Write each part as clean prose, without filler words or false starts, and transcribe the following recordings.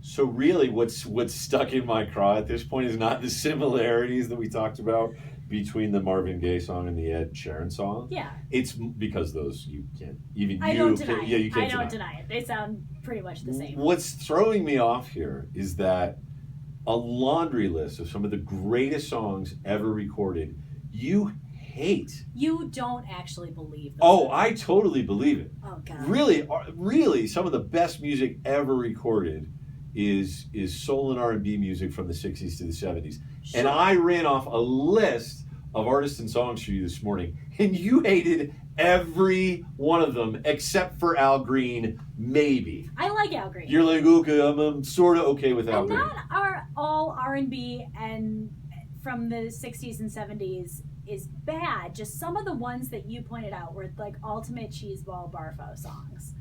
So really, what's stuck in my craw at this point is not the similarities that we talked about between the Marvin Gaye song and the Ed Sheeran song. Yeah. It's because those you can't even. I don't deny it. Yeah, you can't I don't deny it. They sound pretty much the same. What's throwing me off here is that a laundry list of some of the greatest songs ever recorded, you hate. You don't actually believe them. Oh, I totally believe it. Oh, God. Really, some of the best music ever recorded is soul and R&B music from the 60s to the 70s. Sure. And I ran off a list of artists and songs for you this morning, and you hated every one of them except for Al Green, maybe. I like Al Green. You're like, okay, I'm sort of okay with Al Green. Not all R&B and from the 60s and 70s is bad. Just some of the ones that you pointed out were like ultimate cheeseball barfo songs.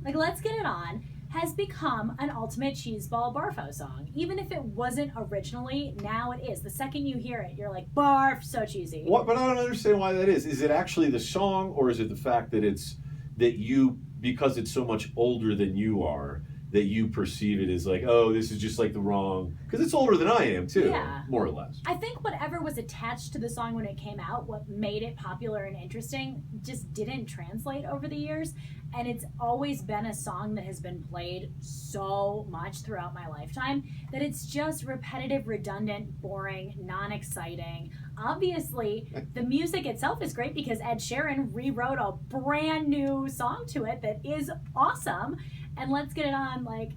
Like Let's Get It On has become an ultimate cheeseball barfo song. Even if it wasn't originally, now it is. The second you hear it, you're like, barf, so cheesy. What? But I don't understand why that is. Is it actually the song, or is it the fact that because it's so much older than you are, that you perceive it as like, oh, this is just like the wrong, because it's older than I am too, more or less. I think whatever was attached to the song when it came out, what made it popular and interesting, just didn't translate over the years. And it's always been a song that has been played so much throughout my lifetime that it's just repetitive, redundant, boring, non-exciting. Obviously, the music itself is great because Ed Sheeran rewrote a brand new song to it that is awesome. And Let's Get It On, like,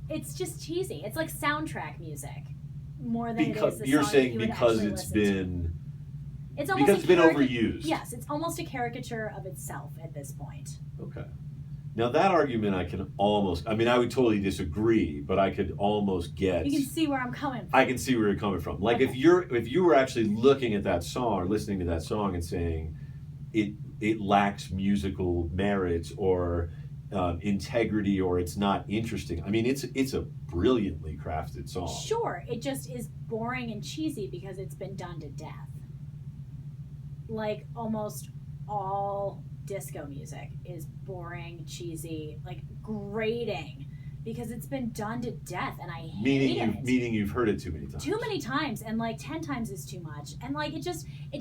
it's just cheesy. It's like soundtrack music more than it is the you're song saying you would because actually it's listen been to. It's almost because it's been overused. Yes, it's almost a caricature of itself at this point. Okay. Now that argument I would totally disagree, but I could almost get. You can see where I'm coming from. I can see where you're coming from. Like okay. if you were actually looking at that song or listening to that song and saying it lacks musical merit or integrity or it's not interesting. I mean, it's a brilliantly crafted song. Sure, it just is boring and cheesy because it's been done to death. Like almost all disco music is boring, cheesy, like grating because it's been done to death, and I hate it. Meaning you've heard it too many times. Too many times, and like 10 times is too much, and like it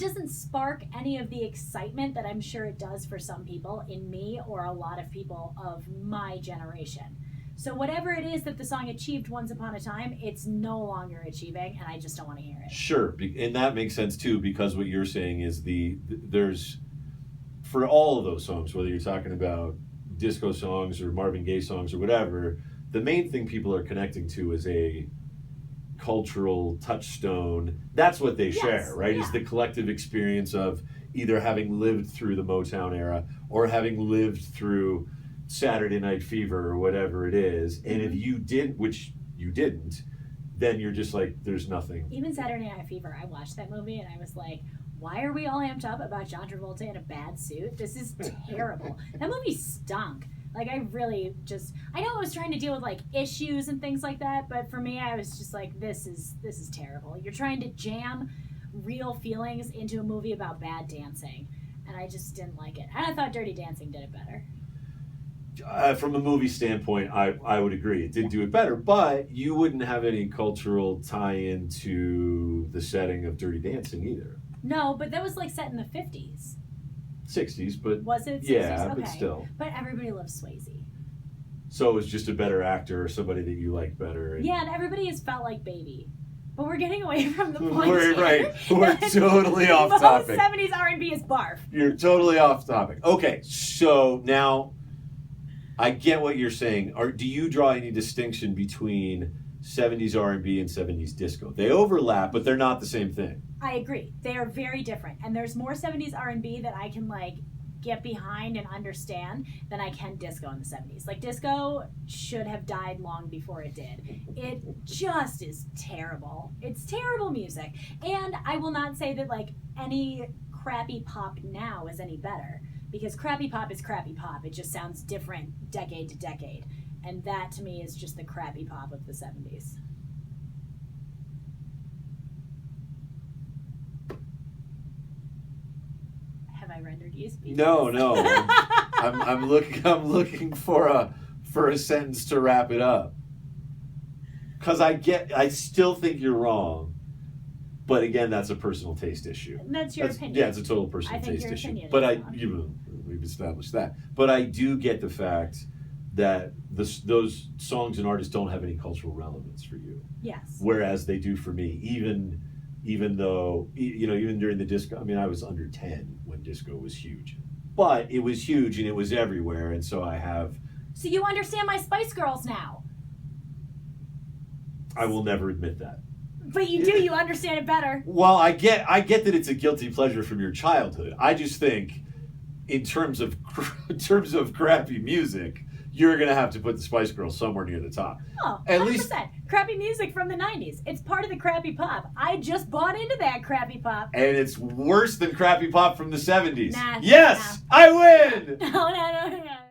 doesn't spark any of the excitement that I'm sure it does for some people in me or a lot of people of my generation. So whatever it is that the song achieved once upon a time, it's no longer achieving, and I just don't want to hear it. Sure, and that makes sense too, because what you're saying is there's, for all of those songs, whether you're talking about disco songs or Marvin Gaye songs or whatever, the main thing people are connecting to is a cultural touchstone. That's what they share, right? Yeah. Is the collective experience of either having lived through the Motown era or having lived through Saturday Night Fever or whatever it is. And if you did, which you didn't, then you're just like, there's nothing. Even Saturday Night Fever, I watched that movie and I was like, why are we all amped up about John Travolta in a bad suit? This is terrible. That movie stunk. Like, I know it was trying to deal with like issues and things like that, but for me, I was just like, this is terrible. You're trying to jam real feelings into a movie about bad dancing, and I just didn't like it. And I thought Dirty Dancing did it better. From a movie standpoint, I would agree. It did do it better, but you wouldn't have any cultural tie-in to the setting of Dirty Dancing either. No, but that was like set in the 50s. 60s, but... Was it 60s? Yeah, okay. But still. But everybody loves Swayze. So it was just a better actor or somebody that you like better. Yeah, and everybody has felt like Baby. But we're getting away from the point We're totally off Most topic. 70s R&B is barf. You're totally off topic. Okay, so now I get what you're saying. Do you draw any distinction between 70s R&B and 70s disco? They overlap, but they're not the same thing. I agree. They are very different. And there's more 70s R&B that I can like get behind and understand than I can disco in the 70s. Like disco should have died long before it did. It just is terrible. It's terrible music. And I will not say that like any crappy pop now is any better, because crappy pop is crappy pop. It just sounds different decade to decade. And that to me is just the crappy pop of the 70s. Have I rendered you speechless? No. I'm looking for a sentence to wrap it up. Because I still think you're wrong. But again, that's a personal taste issue. That's your opinion. Yeah, it's a total personal taste issue. But we've established that. But I do get the fact that those songs and artists don't have any cultural relevance for you. Yes. Whereas they do for me. Even though, even during the disco, I mean, I was under 10 when disco was huge. But it was huge and it was everywhere. And so I have... So you understand my Spice Girls now. I will never admit that. But you do. You understand it better. Well, I get that it's a guilty pleasure from your childhood. I just think, in terms of crappy music, you're gonna have to put the Spice Girls somewhere near the top. Oh, at 100%. least Crappy music from the 90s. It's part of the crappy pop. I just bought into that crappy pop. And it's worse than crappy pop from the 70s. Nah, yes, I win. No.